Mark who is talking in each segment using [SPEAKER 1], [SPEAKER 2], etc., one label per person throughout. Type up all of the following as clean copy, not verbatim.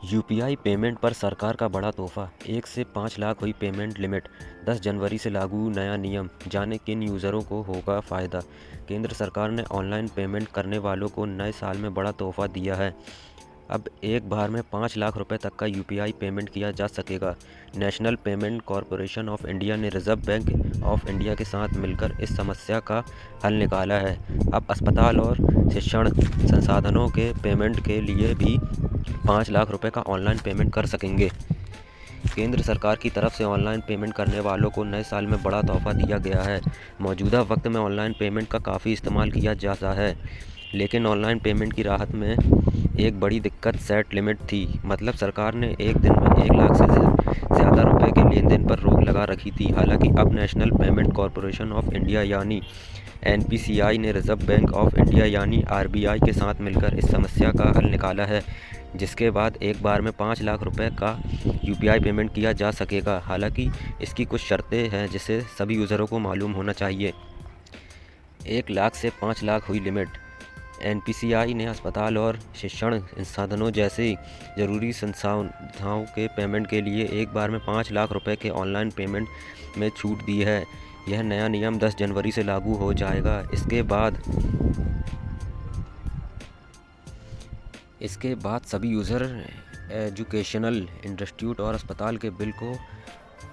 [SPEAKER 1] UPI payment पर सरकार का बड़ा तोहफा, 1 से 5 लाख हुई पेमेंट लिमिट। 10 जनवरी से लागू नया नियम, जाने किन यूज़रों को होगा फ़ायदा। केंद्र सरकार ने ऑनलाइन पेमेंट करने वालों को नए साल में बड़ा तोहफा दिया है। अब एक बार में 5 लाख रुपए तक का यूपीआई पेमेंट किया जा सकेगा। National payment corporation of India ने रिजर्व बैंक ऑफ इंडिया के साथ मिलकर इस समस्या का हल निकाला है। अब अस्पताल और शिक्षण संसाधनों के पेमेंट के लिए भी 5 लाख रुपए का ऑनलाइन पेमेंट कर सकेंगे। केंद्र सरकार की तरफ से ऑनलाइन पेमेंट करने वालों को नए साल में बड़ा तोहफा दिया गया है। मौजूदा वक्त में ऑनलाइन पेमेंट का काफ़ी इस्तेमाल किया जाता है, लेकिन ऑनलाइन पेमेंट की राहत में एक बड़ी दिक्कत सेट लिमिट थी। मतलब सरकार ने एक दिन में 1 लाख से ज़्यादा रुपए के लेन देन पर रोक लगा रखी थी। हालांकि अब national payment corporation of India यानी एनपीसीआई ने रिजर्व बैंक ऑफ इंडिया यानी आरबीआई के साथ मिलकर इस समस्या का हल निकाला है, जिसके बाद एक बार में 5 लाख रुपए का यूपीआई पेमेंट किया जा सकेगा। हालांकि इसकी कुछ शर्तें हैं जिसे सभी यूज़रों को मालूम होना चाहिए। 1 लाख से 5 लाख हुई लिमिट। एनपीसीआई ने अस्पताल और शिक्षण संसाधनों जैसे ज़रूरी संस्थाओं के पेमेंट के लिए एक बार में 5 लाख रुपए के ऑनलाइन पेमेंट में छूट दी है। यह नया नियम 10 जनवरी से लागू हो जाएगा। इसके बाद सभी यूज़र एजुकेशनल इंस्टीट्यूट और अस्पताल के बिल को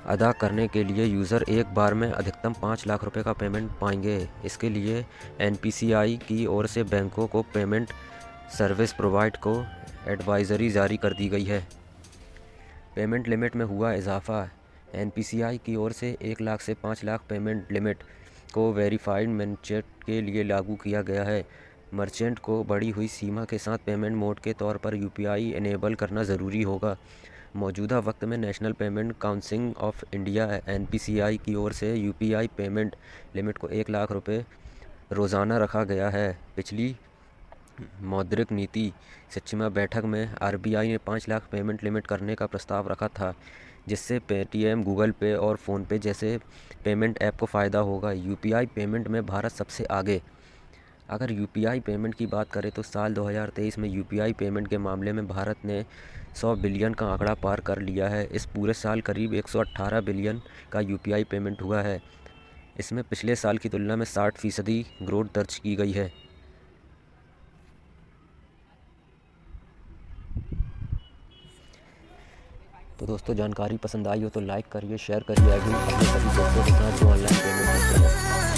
[SPEAKER 1] अदा करने के लिए यूज़र एक बार में अधिकतम 5 लाख रुपए का पेमेंट पाएंगे। इसके लिए एनपीसीआई की ओर से बैंकों को पेमेंट सर्विस प्रोवाइडर को एडवाइजरी जारी कर दी गई है। पेमेंट लिमिट में हुआ इजाफा। एनपीसीआई की ओर से 1 लाख से 5 लाख पेमेंट लिमिट को वेरीफाइड मर्चेंट के लिए लागू किया गया है। मर्चेंट को बढ़ी हुई सीमा के साथ पेमेंट मोड के तौर पर यूपीआई इनेबल करना ज़रूरी होगा। मौजूदा वक्त में national payment council of India NPCI की ओर से यूपीआई पेमेंट लिमिट को 1 लाख रुपए रोज़ाना रखा गया है। पिछली मौद्रिक नीति समीक्षा बैठक में आरबीआई ने 5 लाख पेमेंट लिमिट करने का प्रस्ताव रखा था, जिससे पेटीएम, गूगल पे और फ़ोनपे जैसे पेमेंट ऐप को फ़ायदा होगा। यूपीआई पेमेंट में भारत सबसे आगे। अगर यूपीआई पेमेंट की बात करें तो साल 2023 में यूपीआई पेमेंट के मामले में भारत ने 100 बिलियन का आंकड़ा पार कर लिया है। इस पूरे साल करीब 118 बिलियन का यूपीआई पेमेंट हुआ है। इसमें पिछले साल की तुलना में 60% ग्रोथ दर्ज की गई है। तो दोस्तों, जानकारी पसंद आई हो तो लाइक करिए, शेयर करिए अपने सभी दोस्तों के साथ जो ऑनलाइन पेमेंट करते हैं।